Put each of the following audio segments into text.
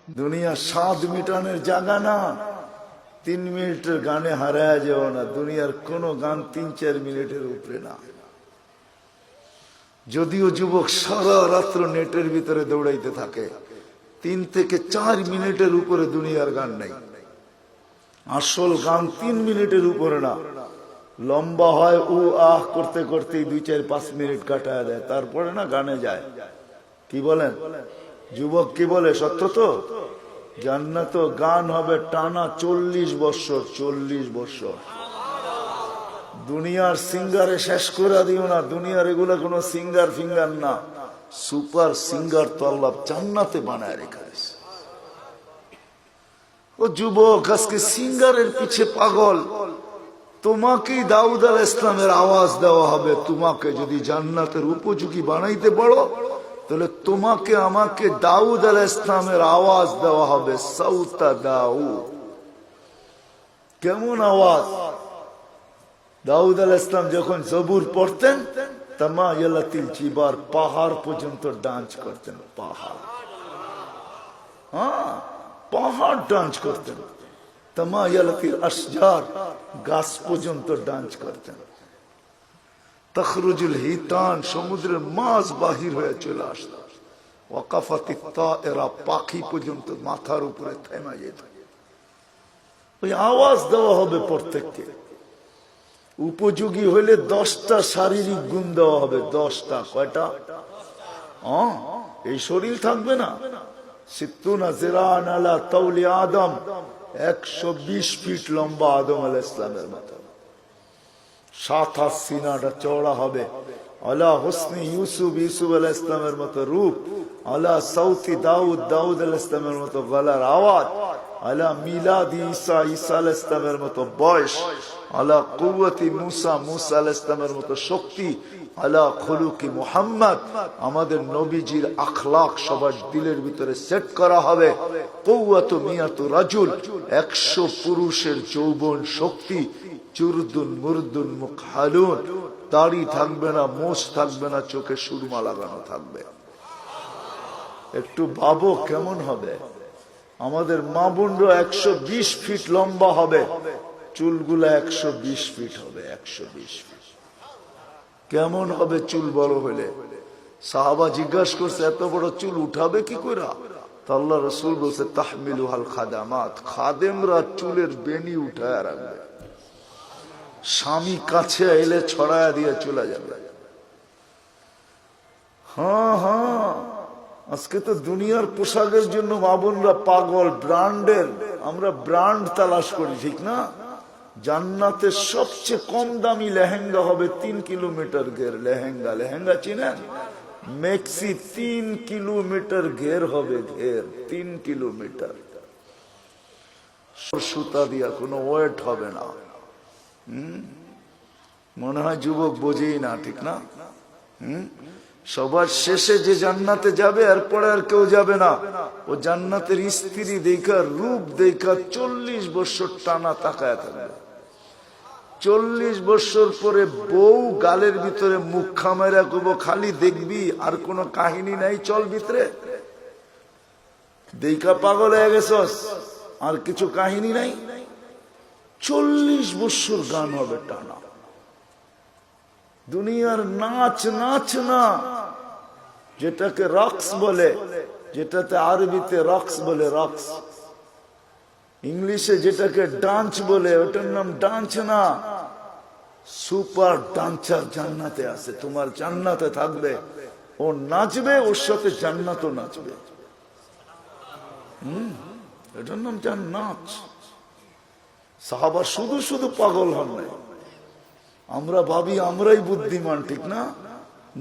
দুনিয়া স্বাদ মিটানের জায়গা না। 3 মিনিটের গানে হারায় যাও না। দুনিয়ার কোন গান 3-4 মিনিটের উপরে না। যদিও যুবক সারা রাত্র নেটের ভিতরে দৌড়াইতে থাকে, 3 থেকে 4 মিনিটের উপরে দুনিয়ার গান নাই। আসল গান 3 মিনিটের উপরে না। লম্বা হয় ও আহ করতে করতে 2-4-5 মিনিট কাটায় দেয়, তারপরে না গানে যায়। কি বলেন যুবক, কি বলে? সত্য তো। জান্নাত গান হবে টানা 40 বছর। 40 বছর। দুনিয়ার সিঙ্গারে শেষ করে দিও না। দুনিয়ার এগুলা কোনো সিঙ্গার ফিঙ্গার না, সুপার সিঙ্গার তো আল্লাহ জান্নাতে বানায় রেখেছে। ও যুবক, আজকে সিঙ্গারের পিছে পাগল। তোমাকেই দাউদ আলাইহিস ইসলামের আওয়াজ দেওয়া হবে। তোমাকে যদি জান্নাতের উপযোগী বানাইতে পারো, তাহলে তোমাকে আমাকে দাউদ আলাইহিস ইসলামের আওয়াজ দেওয়া হবে। সাউতা দাউদ। কেমন আওয়াজ? দাউদ আলাইহিস ইসলাম যখন জবুর পড়তেন, তামায়ালাতিল জিবার, পাহাড় পর্যন্ত ডান্স করতেন। পাহাড়, হ্যাঁ, পাহাড় ডান্স করতেন। তামায়ালাতিল আশজার, গাছ পর্যন্ত ডান্স করতেন। তখরুজুল হিতান, সমুদ্রের মাছ বাহির হয়ে চলে আসত। ওয়াকাফাতিত তায়রা, পাখি পর্যন্ত মাথার উপরে থেমে যেত। ওই আওয়াজ দেওয়া হবে প্রত্যেককে। উপযোগী হইলে 10টা শারীরিক গুণ দেওয়া হবে। 10টা। কয়টা? এই শরীর থাকবে না। 120 ফিট লম্বা আদম আলাইহিস সালামের মতো। 7 হাত সিনাটা চওড়া হবে। আলা হুসনি ইউসুফ, ইউসুফ আলাইহিস সালামের মতো রূপ। আলা সাউতি দাউদ, দাউদ আলাইহিস সালামের মতো গলার আওয়াজ। আলা মিলাদি ঈসা, ঈসা আলাইহিস সালামের মতো বয়স। আলা কুওয়াতি মুসা, মুসা আলাইহিস সালামের মতো শক্তি। আলা খুলুকি মুহাম্মদ, আমাদের নবীজির আখলাক সবার দিলের ভিতরে সেট করা হবে। কুওয়াতু মিয়াতু রাজুল, 100 পুরুষের যৌবন শক্তি। চুরদুন মুরদুন মুকহালুন, দাড়ি থাকবে না, মোছ থাকবে না, চোখে সুরমা লাগানো থাকবে। একটু ভাবো কেমন হবে। আমাদের মা বোনরা 120 ফিট লম্বা হবে, চুলগুলা 120 ফিট হবে। 120 ফিট। কেমন হবে চুল বড় হলে? সাহাবা জিজ্ঞাসা করছে, এত বড় চুল উঠাবে কি করে? তো আল্লাহ রাসূল বলছে, তাহমিলুহাল খাদামাত, খাদেমরা চুলের বেনি উঠায় রাখবে। স্বামী কাছে এলে ছড়ায়া দিয়ে চলে যাবে। হ্যাঁ হ্যাঁ, আজকে তো দুনিয়ার পোশাকের জন্য মা বোনরা পাগল। ব্র্যান্ডের, আমরা ব্র্যান্ড তালাশ করি, ঠিক না? জান্নাতের সবচেয়ে কম দামি লেহেঙ্গা হবে 3 কিলোমিটার ঘের। লেহেঙ্গা, লেহেঙ্গা চিনেন? মেক্সি 3 কিলোমিটার ঘের হবে। ঘের 3 কিলোমিটার। সুতা দিয়া, কোনো ওয়েট হবে না। মনে হয় যুবক বোঝেই না, ঠিক না? সবার শেষে যে জান্নাতে যাবে, এরপরে আর কেউ যাবে না। ও জান্নাতের স্ত্রী দেখা, রূপ দেখা 40 বছর টানা তাকায় থাকবে। 40 বছর পরে বউ গালের ভিতরে মুখ খামেরা করবো, খালি দেখবি, আর কোনো কাহিনী নাই। চল ভিতরে দেখা পাগল হয়ে গেছস, আর কিছু কাহিনী নাই। 40 বছর গান হবে টানা। দুনিয়ার নাচ, নাচ না, যেটাকে রক্স বলে, যেটাতে আরবিতে রক্স বলে, রক্স। ইংলিশে যেটাকে ডান্স বলে, ওটার নাম ডান্স না। সুপার ডান্সার জান্নাতে আছে। তোমার জান্নাতে থাকবে, ও নাচবে, ওর সাথে জান্নাতও নাচবে। এটার নাম জান্নাত। সাহাবা শুধু শুধু পাগল হন নাই। আমরা ভাবি আমরাই বুদ্ধিমান, ঠিক না?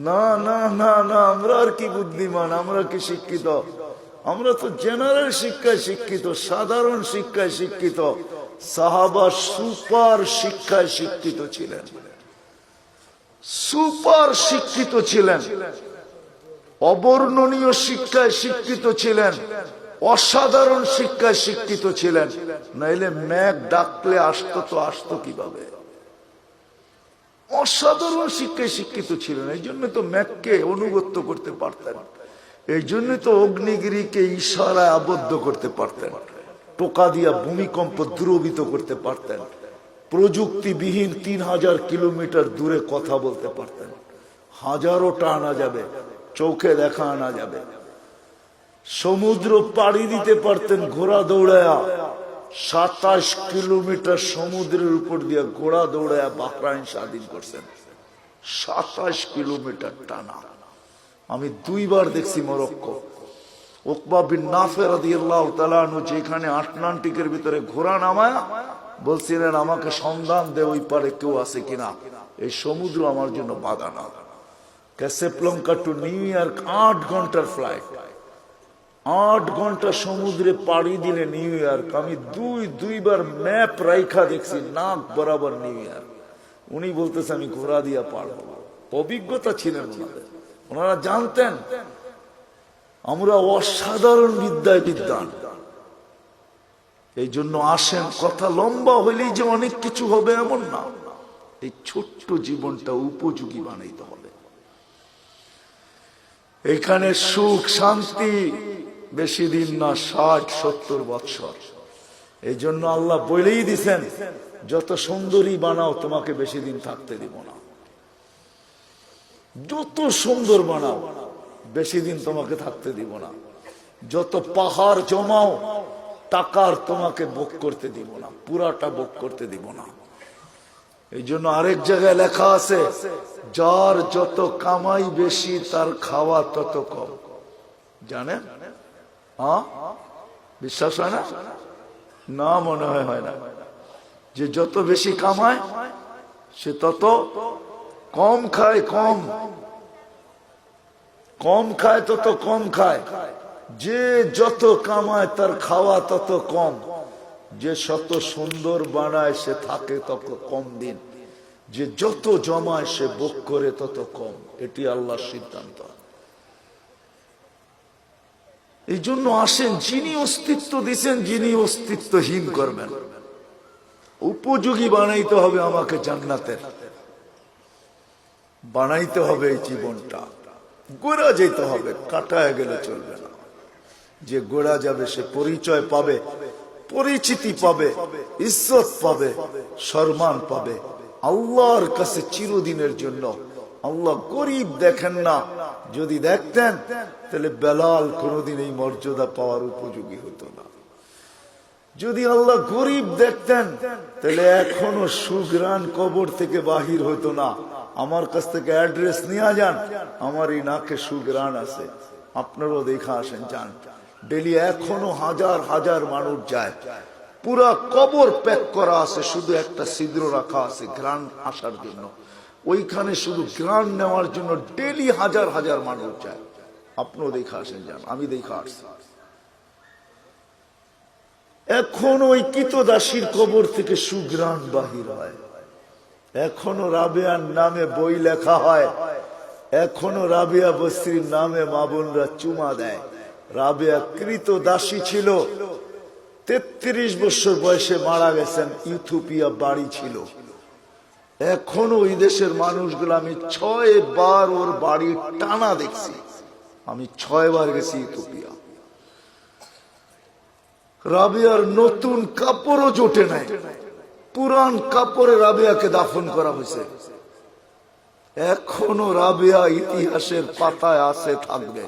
না না না না, আমরা আর কি বুদ্ধিমান, আমরা কি শিক্ষিত? আমরা তো জেনারেল শিক্ষায় শিক্ষিত, সাধারণ শিক্ষায় শিক্ষিত। সাহাবা সুপার শিক্ষায় শিক্ষিত ছিলেন। সুপার শিক্ষিত ছিলেন, অবর্ণনীয় শিক্ষায় শিক্ষিত ছিলেন, অসাধারণ শিক্ষায় শিক্ষিত ছিলেন। নাইলে মেঘ ডাকলে আসতো তো আসতো কিভাবে? অসাধারণ শিক্ষায় শিক্ষিত ছিলেন, এই জন্য তো মেঘকে অনুগত্য করতে পারতেন। এই জন্য তো অগ্নিগিরিকে ইশারায় আবদ্ধ করতে পারতেন, টোকা দিয়া ভূমিকম্প দ্রবিত করতে পারতেন, প্রযুক্তিবিহীন 3000 কিলোমিটার দূরে কথা বলতে পারতেন, হাজারোটা আনা যাবে, চোখে দেখা আনা যাবে, সমুদ্র পাড়ি দিতে পারতেন ঘোড়া দৌড়ায়া, 27 কিলোমিটার সমুদ্রের উপর দিয়ে ঘোড়া দৌড়ায়া বাহরাইন স্বাধীন করছেন, 27 কিলোমিটার টানা। আমি 2 বার দেখছি মরক্কো। উকবা বিন নাফে রাদিয়াল্লাহু তাআলা আনহু যেখানে আটলান্টিকের ভিতরে ঘোড়া নামায়া বলছিলেন, আমাকে সন্ধান দে ওই পারে কেউ আছে কিনা, এই সমুদ্র আমার জন্য বাধা না। ক্যাসাব্লাঙ্কা টু নিউ ইয়র্ক 8 ঘন্টার ফ্লাইট, 8 ঘন্টা সমুদ্রে পাড়ি দিলে নিউ ইয়র্ক। আমি দুইবার ম্যাপ রাইখা দেখছি, নাক বরাবর নিউ ইয়র্ক। উনি বলতেছে আমি ঘোড়া দিয়া পার হবো। অভিজ্ঞতা ছিলেন ওনাদের, ওনারা জানতেন আমরা অসাধারণ বিদ্যায় বিদ্বান। এই জন্য আসেন, কথা লম্বা হইলেই যে অনেক কিছু হবে এমন না, এই ছোট্ট জীবনটা উপযোগী বানাইতে হবে। এখানে সুখ শান্তি বেশি দিন না, 60-70 বৎসর। এই জন্য আল্লাহ বলেই দিছেন, যত সুন্দরী বানাও তোমাকে বেশি দিন থাকতে দিব না, যত সুন্দর বানাও বেশি দিন তোমাকে থাকতে দিব না, যত পাহাড় জমাও টাকার তোমাকে ভোগ করতে দিব না, পুরাটা ভোগ করতে দিব না। এই জন্য আরেক জায়গায় লেখা আছে, যার যত কামাই বেশি তার খাওয়া তত কম। জানেন? হ্যাঁ, বিশ্বাস হয় না? না, মনে হয় না। যে যত বেশি কামায় সে তত কম খায়, কম খায় তত কম খায়। যে যত কামায় তার খাওয়া তত কম। যে শত সুন্দর বানায় সে থাকে তত কম দিন। যে যত জমায় সে ভোগ করে তত কম। এটি আল্লাহর সিদ্ধান্ত। এই জন্য আসেন, যিনি অস্তিত্ব দিচ্ছেন, যিনি অস্তিত্বহীন করবেন, উপযোগী বানাইতে হবে আমাকে জান্নাতের, বানাইতে হবে এই জীবনটা। গোড়া যেতে হবে, কাটায় গেলে চলবে না। যে গোড়া যাবে সে পরিচয় পাবে, পরিচিতি পাবে, ইজ্জত পাবে, সম্মান পাবে আল্লাহর কাছে চিরদিনের জন্য। আল্লাহ গরিব দেখেন না, যদি দেখতেন তাহলে বেলাল কোনদিন এই মর্যাদা পাওয়ার উপযোগী হতো না। যদি আল্লাহ গরিব দেখতেন তাহলে এখনো সুগ্রাণ কবর থেকে বাহির হতো না। আমার কাছ থেকে অ্যাড্রেস নিয়ে যান, আমার এই নাকে সুগ্রাণ আছে, আপনারাও দেখা আসেন, যান। ডেলি এখনো হাজার হাজার মানুষ যায়, পুরা কবর প্যাক করা আছে, শুধু একটা ছিদ্র রাখা আছে ঘ্রাণ আসার জন্য। ওইখানে শুধু ঘ্রাণ নেওয়ার জন্য ডেলি হাজার হাজার মানুষ যায়। আপনিও দেখা আসেন, যান, আমি দেখা আসছি। এখন ওই কিতদাসীর কবর থেকে সুঘ্রাণ বাহির হয়। এখনো রাবেয়ার নামে বই লেখা হয়, এখনো রাবেয়া বস্তির নামে মা বোনরা চুমা দেয়। রাবেয়া কৃতদাসী ছিল, 33 বছর বয়সে মারা গেছেন, ইথিওপিয়া বাড়ি ছিল। এখনো ওই দেশের মানুষগুলো, আমি 6 বার ওর বাড়ি টানা দেখছি, আমি 6 বার গেছি ইথিওপিয়া। রাবেয়ার নতুন কাপড়ও জোটে নাই, পুরান কাপড়ে রাবেয়াকে দাফন করা হয়েছে। এখনো রাবেয়া ইতিহাসের পাতায় আছে, থাকবে।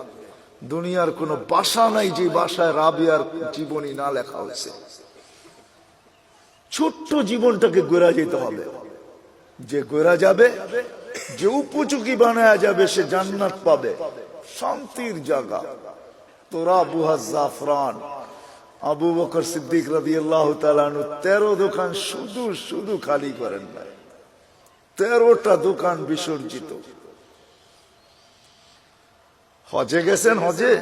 দুনিয়ার কোন ভাষা নাই যে ভাষায় রাবেয়ার জীবনী না লেখা হয়েছে। ছোট্ট জীবনটাকে গড়া যেতে হবে। যে গড়া যাবে, যে উপযোগী বানায়া যাবে, সে জান্নাত পাবে, শান্তির জায়গা। তোরা বুহা জাফরান আবু বকর সিদ্দিক রাদিয়াল্লাহু তাআলা আনহু 13 দোকান শুধু খালি করেন না, 13টা দোকান বিসর্জিত। হজে গেছেন, হজে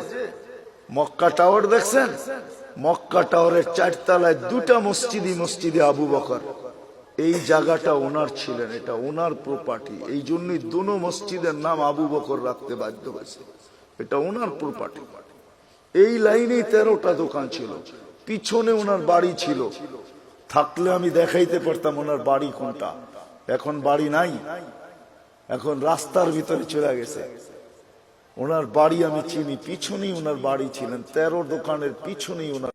মক্কা টাওয়ার দেখছেন? মক্কা টাওয়ারের 4 তলায় 2টা মসজিদে আবু বকর। এই জায়গাটা ওনার ছিলেন, এটা ওনার প্রপার্টি। এই জন্যই দুনো মসজিদের নাম আবু বকর রাখতে বাধ্য হয়েছে, এটা ওনার প্রপার্টি। এই লাইনে 13টা দোকান ছিল, পিছনে ওনার বাড়ি ছিল। থাকলে আমি দেখাইতে পারতাম ওনার বাড়ি কোনটা। এখন বাড়ি নাই, এখন রাস্তার ভিতরে চলে গেছে। ওনার বাড়ি আমি চিনি, পিছনেই ওনার বাড়ি ছিলেন, 13 দোকানের পিছনেই ওনার